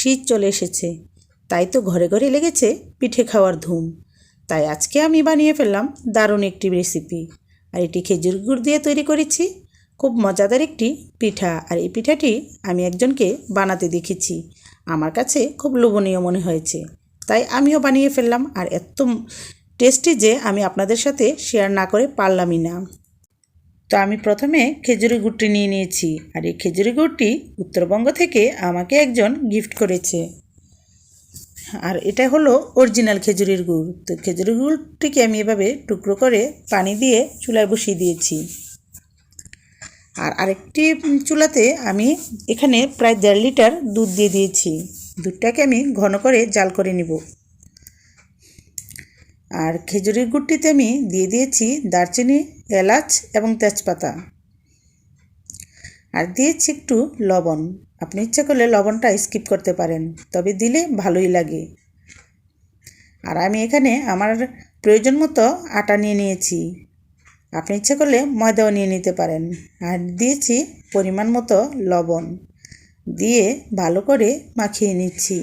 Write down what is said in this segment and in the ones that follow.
শীত চলে এসেছে, তাই তো ঘরে ঘরে লেগেছে পিঠে খাওয়ার ধুম। তাই আজকে আমি বানিয়ে ফেললাম দারুণ একটি রেসিপি। আর এটি খেজুর গুড় দিয়ে তৈরি করেছি, খুব মজাদার একটি পিঠা। আর এই পিঠাটি আমি একজনকে বানাতে দেখেছি, আমার কাছে খুব লোভনীয় মনে হয়েছে, তাই আমিও বানিয়ে ফেললাম। আর এত টেস্টি যে আমি আপনাদের সাথে শেয়ার না করে পারলামই না। তো আমি প্রথমে খেজুরি গুড়টি নিয়ে নিয়েছি। আর এই খেজুরি গুড়টি উত্তরবঙ্গ থেকে আমাকে একজন গিফট করেছে। আর এটা হলো অরিজিনাল খেজুরির গুড়। তো খেজুরি গুড়টিকে আমি এভাবে টুকরো করে পানি দিয়ে চুলায় বসিয়ে দিয়েছি। আর আরেকটি চুলাতে আমি এখানে প্রায় 1.5 লিটার দুধ দিয়ে দিয়েছি। দুধটাকে আমি ঘন করে জাল করে নিব। আর খেজুরির গুড়টিতে আমি দিয়ে দিয়েছি দারচিনি, এলাচ এবং তেজপাতা। আর দিয়েছি একটু লবণ। আপনি ইচ্ছা করলে লবণটা স্কিপ করতে পারেন, তবে দিলে ভালোই লাগে। আর আমি এখানে আমার প্রয়োজন মতো আটা নিয়ে নিয়েছি। আপনি ইচ্ছা করলে ময়দাও নিয়ে নিতে পারেন। আর দিয়েছি পরিমাণ মতো লবণ, দিয়ে ভালো করে মাখিয়ে নিচ্ছি।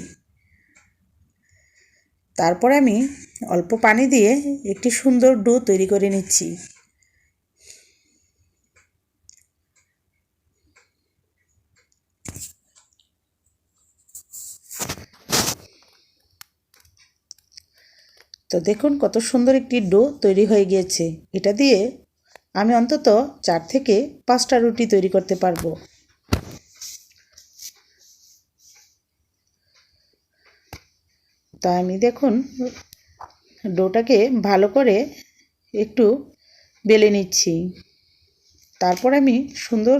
তারপর আমি অল্প পানি দিয়ে একটি সুন্দর ডো তৈরি করে নিচ্ছি। তো দেখুন কত সুন্দর একটি ডো তৈরি হয়ে গিয়েছে। এটা দিয়ে আমি অন্তত 4 থেকে 5টা রুটি তৈরি করতে পারবো। তা আমি দেখুন ডোটাকে ভালো করে একটু বেলে নিচ্ছি। তারপর আমি সুন্দর,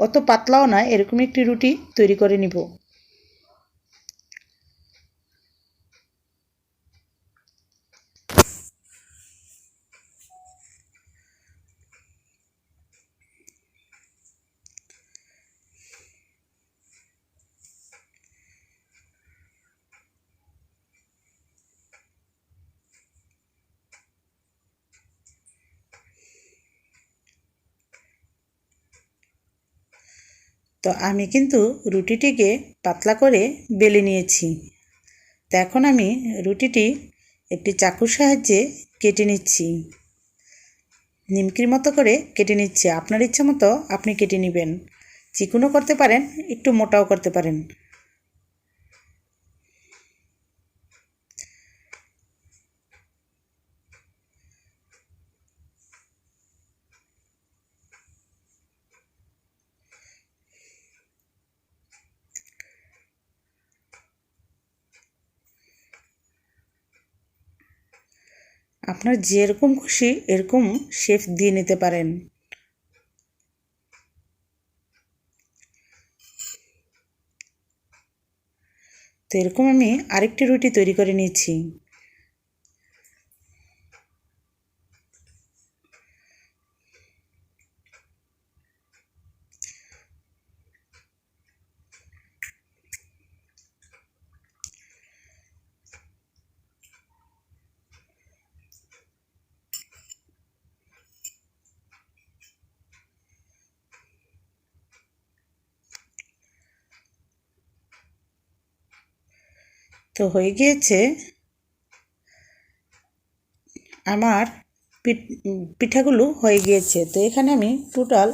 অত পাতলাও না, এরকম একটি রুটি তৈরি করে নিব। তো আমি কিন্তু রুটিটিকে পাতলা করে বেলে নিয়েছি। তো এখন আমি রুটিটি একটি চাকুর সাহায্যে কেটে নিচ্ছি। নিমকির মতো করে কেটে নিচ্ছি। আপনার ইচ্ছা মতো আপনি কেটে নেবেন। চিকনও করতে পারেন, একটু মোটাও করতে পারেন। আপনার যেরকম খুশি এরকম শেপ দিয়ে নিতে পারেন। তো এরকম আমি আরেকটি রুটি তৈরি করে নিয়েছি। তো হয়ে গিয়েছে আমার পিঠাগুলো হয়ে গিয়েছে। তো এখানে আমি টোটাল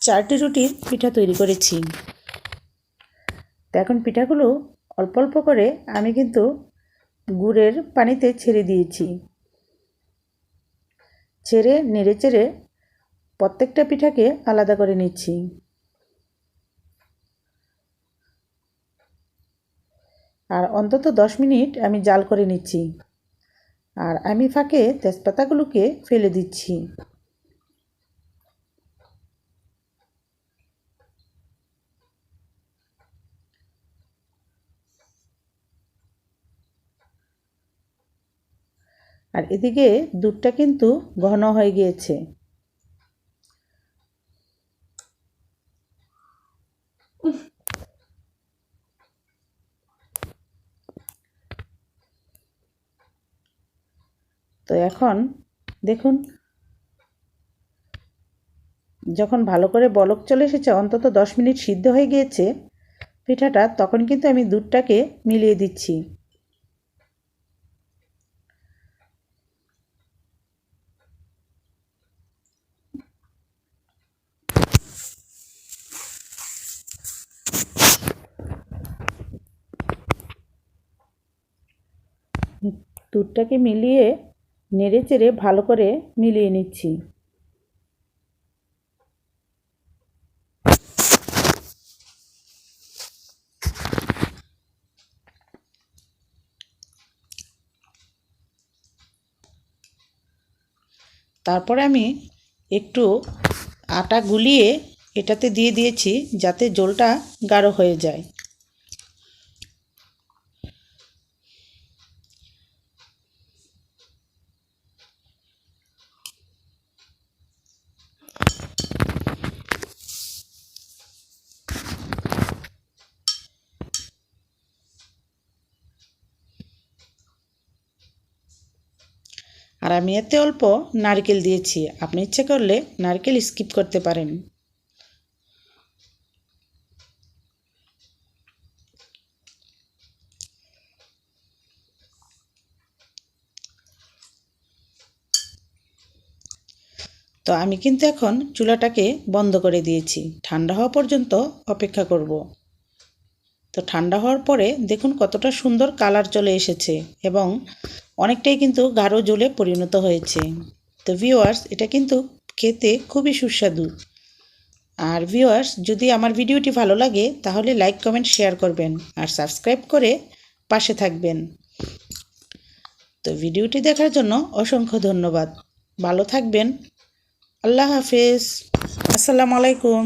4টি রুটির পিঠা তৈরি করেছি। তো এখন পিঠাগুলো অল্প অল্প করে আমি কিন্তু গুড়ের পানিতে ছেড়ে দিয়েছি। ছেড়ে নেড়ে চেড়ে প্রত্যেকটা পিঠাকে আলাদা করে নিচ্ছি। আর অন্তত 10 মিনিট আমি জাল করে নিচ্ছি। আর আমি ফাঁকে তেজপাতাগুলোকে ফেলে দিচ্ছি। আর এদিকে দুধটা কিন্তু ঘন হয়ে গিয়েছে। তো এখন দেখুন, যখন ভালো করে বলক চলে এসেছে, অন্তত 10 মিনিট সিদ্ধ হয়ে গিয়েছে, পিঠাটা তখন কিন্তু আমি দুধটাকে মিলিয়ে দিচ্ছি। দুধটাকে মিলিয়ে নেড়ে চেড়ে ভালো করে মিলিয়ে নিচ্ছি। তারপরে আমি একটু আটা গুলিয়ে এটাতে দিয়ে দিয়েছি যাতে জলটা গাঢ় হয়ে যায়। আর আমি এতে অল্প নারকেল দিয়েছি, আপনি ইচ্ছে করলে নারকেল স্কিপ করতে পারেন। তো আমি কিন্তু এখন চুলাটাকে বন্ধ করে দিয়েছি, ঠান্ডা হওয়া পর্যন্ত অপেক্ষা করব। তো ঠান্ডা হওয়ার পরে দেখুন কতটা সুন্দর কালার চলে এসেছে এবং অনেকটাই কিন্তু গাঢ় জলে পরিণত হয়েছে। তো ভিউয়ার্স, এটা কিন্তু খেতে খুবই সুস্বাদু। আর ভিউয়ার্স, যদি আমার ভিডিওটি ভালো লাগে তাহলে লাইক কমেন্ট শেয়ার করবেন আর সাবস্ক্রাইব করে পাশে থাকবেন। তো ভিডিওটি দেখার জন্য অসংখ্য ধন্যবাদ। ভালো থাকবেন। আল্লাহ হাফেজ। আসসালামু আলাইকুম।